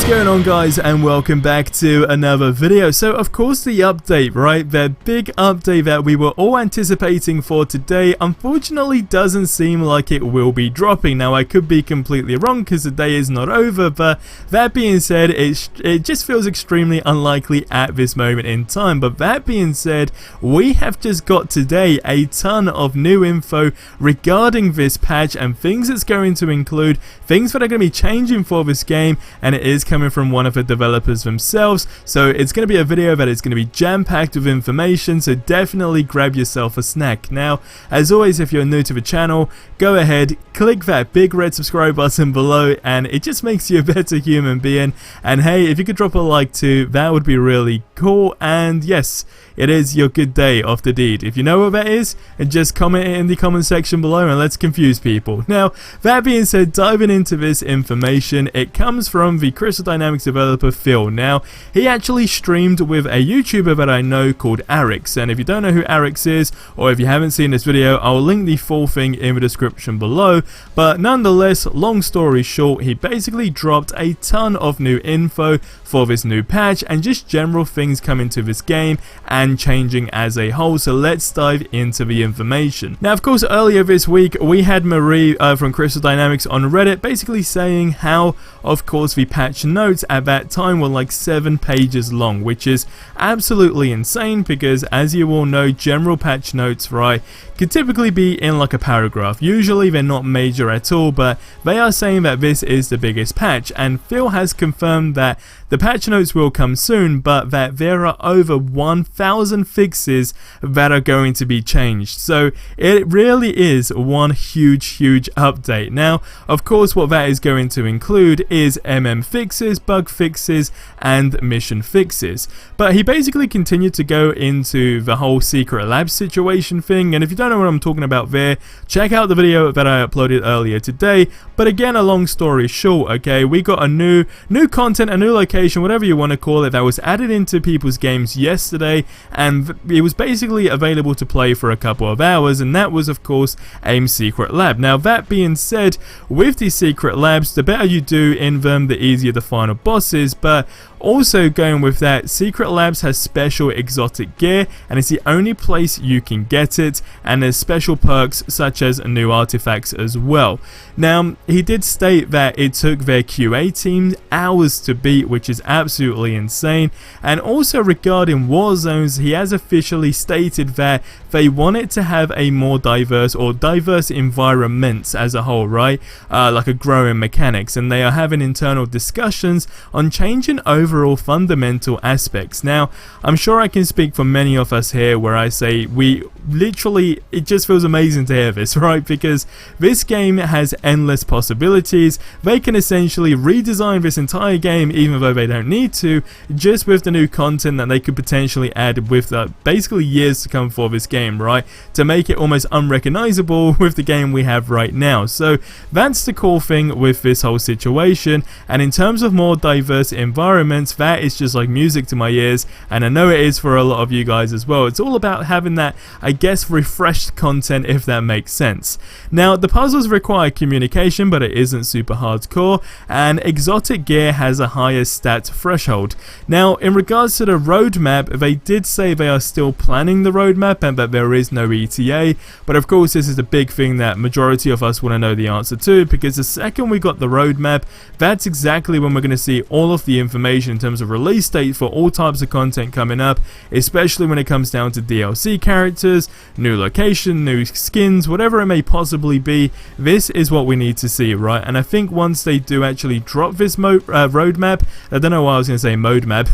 going on, guys, and welcome back to another video. So of course the update, right, the big update that we were all anticipating for today, unfortunately doesn't seem like it will be dropping. Now I could be completely wrong because the day is not over, but that being said, it just feels extremely unlikely at this moment in time. But that being said, we have just got today a ton of new info regarding this patch and things it's going to include, things that are going to be changing for this game, and it is coming from one of the developers themselves. So it's going to be a video that is going to be jam-packed with information, so definitely grab yourself a snack. Now, as always, if you're new to the channel, go ahead, click that big red subscribe button below, and it just makes you a better human being. And hey, if you could drop a like too, that would be really cool. And yes, it is your good day off the deed. If you know what that is, and just comment it in the comment section below and let's confuse people. Now, that being said, diving into this information, it comes from the Crystal Dynamics developer Phil. Now, he actually streamed with a YouTuber that I know called Arix, and if you don't know who Arix is, or if you haven't seen this video, I'll link the full thing in the description below. But nonetheless, long story short, he basically dropped a ton of new info for this new patch and just general things coming to this game and changing as a whole. So let's dive into the information. Now, of course, earlier this week we had Marie from Crystal Dynamics on Reddit basically saying how, of course, the patch notes at that time were like 7 pages long, which is absolutely insane because, as you all know, general patch notes, right, could typically be in like a paragraph. Usually they're not major at all, but they are saying that this is the biggest patch, and Phil has confirmed that the patch notes will come soon, but that there are over 1,000 fixes that are going to be changed. So it really is one huge update. Now, of course, what that is going to include is fixes, bug fixes, and mission fixes. But he basically continued to go into the whole secret lab situation thing, and if you don't know what I'm talking about there, check out the video that I uploaded earlier today. But again, a long story short, okay, we got a new content, a new location, whatever you want to call it, that was added into people's games yesterday, and it was basically available to play for a couple of hours, and that was, of course, AIM's secret lab. Now, that being said, with these secret labs, the better you do in them, the easier the final boss is. But also going with that, secret labs has special exotic gear, and it's the only place you can get it, and there's special perks such as new artifacts as well. Now, he did state that it took their QA team hours to beat, which is absolutely insane. And also regarding war zones, he has officially stated that they want it to have a more diverse environments as a whole, right, like a growing mechanics, and they are having internal discussions on changing overall fundamental aspects. Now, I'm sure I can speak for many of us here where I say we literally, it just feels amazing to hear this, right, because this game has endless possibilities. They can essentially redesign this entire game, even though they don't need to, just with the new content that they could potentially add with basically years to come for this game, right, to make it almost unrecognizable with the game we have right now. So that's the cool thing with this whole situation. And in terms of more diverse environments, that is just like music to my ears, and I know it is for a lot of you guys as well. It's all about having that, I guess, refreshed content, if that makes sense. Now, the puzzles require communication, but it isn't super hardcore, and exotic gear has a higher stat threshold. Now, in regards to the roadmap, they did say they are still planning the roadmap and that there is no ETA, but of course this is the big thing that majority of us want to know the answer to, because the second we got the roadmap, that's exactly when we're going to see all of the information in terms of release date for all types of content coming up, especially when it comes down to DLC characters, new location, new skins, whatever it may possibly be. This is what we need to see, right? And I think once they do actually drop this roadmap, I don't know why I was going to say mode map,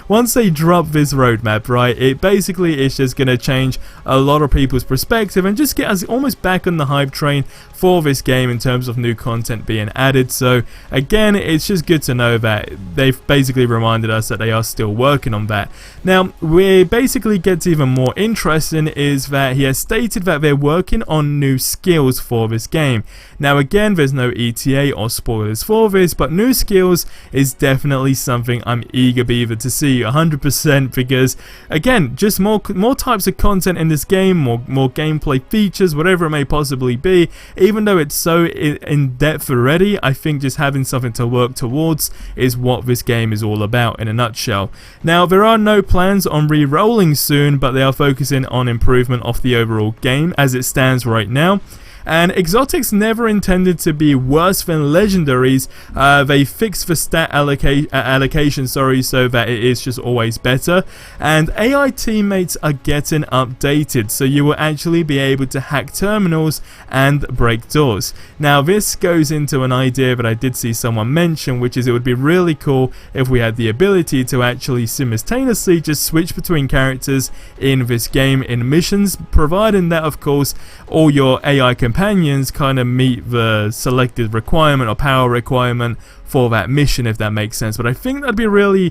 once they drop this roadmap, right, it basically is just going to change a lot of people's perspective and just get us almost back on the hype train for this game in terms of new content being added. So again, it's just good to know that they've basically reminded us that they are still working on that. Now, we basically gets even more interesting is that he has stated that they're working on new skills for this game. Now again, there's no ETA or spoilers for this, but new skills is definitely something I'm eager beaver to see 100%, because again, just more types of content in this game, more gameplay features, whatever it may possibly be. Even though it's so in depth already, I think just having something to work towards is what this game is all about in a nutshell. Now there are no plans on re-rolling soon, but they are focusing on improvement of the overall game as it stands right now. And exotics never intended to be worse than legendaries. They fixed the stat allocation, so that it is just always better. And AI teammates are getting updated, so you will actually be able to hack terminals and break doors. Now this goes into an idea that I did see someone mention, which is it would be really cool if we had the ability to actually simultaneously just switch between characters in this game in missions, providing that of course all your AI companions kind of meet the selected requirement or power requirement for that mission, if that makes sense. But I think that'd be really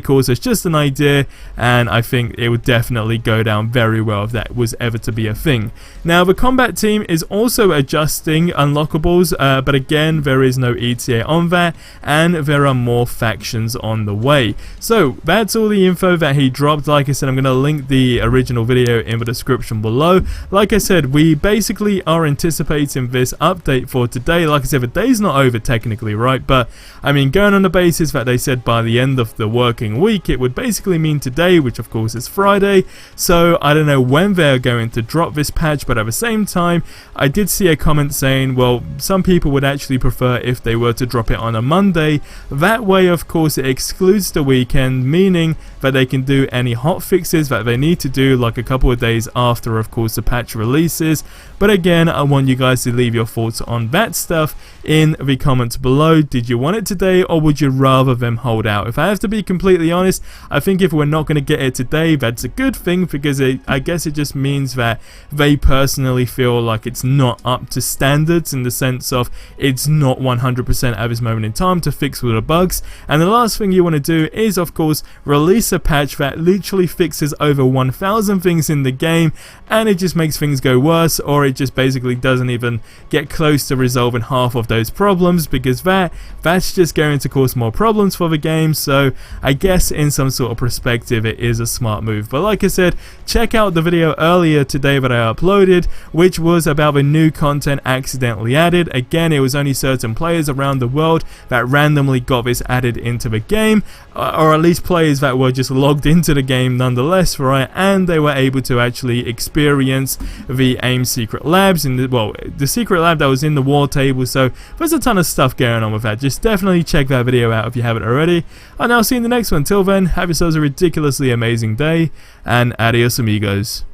cool. So it's just an idea, and I think it would definitely go down very well if that was ever to be a thing. Now the combat team is also adjusting unlockables, but again there is no ETA on that, and there are more factions on the way. So that's all the info that he dropped. Like I said, I'm going to link the original video in the description below. Like I said, we basically are anticipating this update for today. Like I said, the day's not over technically, right? But I mean, going on the basis that they said by the end of the working week, it would basically mean today, which of course is Friday. So I don't know when they're going to drop this patch, but at the same time, I did see a comment saying, well, some people would actually prefer if they were to drop it on a Monday. That way, of course, it excludes the weekend, meaning that they can do any hot fixes that they need to do like a couple of days after, of course, the patch releases. But again, I want you guys to leave your thoughts on that stuff in the comments below. Did you want it today, or would you rather them hold out? If I have to be completely honest, I think if we're not going to get it today, that's a good thing, because I guess it just means that they personally feel like it's not up to standards, in the sense of it's not 100% at this moment in time to fix all the bugs. And the last thing you want to do is, of course, release a patch that literally fixes over 1,000 things in the game, and it just makes things go worse, or it just basically doesn't even get close to resolving half of those problems, because that's just going to cause more problems for the game. So I guess in some sort of perspective it is a smart move. But like I said, check out the video earlier today that I uploaded, which was about the new content accidentally added. Again, it was only certain players around the world that randomly got this added into the game, or at least players that were just logged into the game nonetheless, right? And they were able to actually experience the AIM secret labs in the secret lab that was in the war table. So there's a ton of stuff going on with that. Just definitely check that video out if you haven't already, and I'll see you in the next one. Till then, have yourselves a ridiculously amazing day, and adios amigos.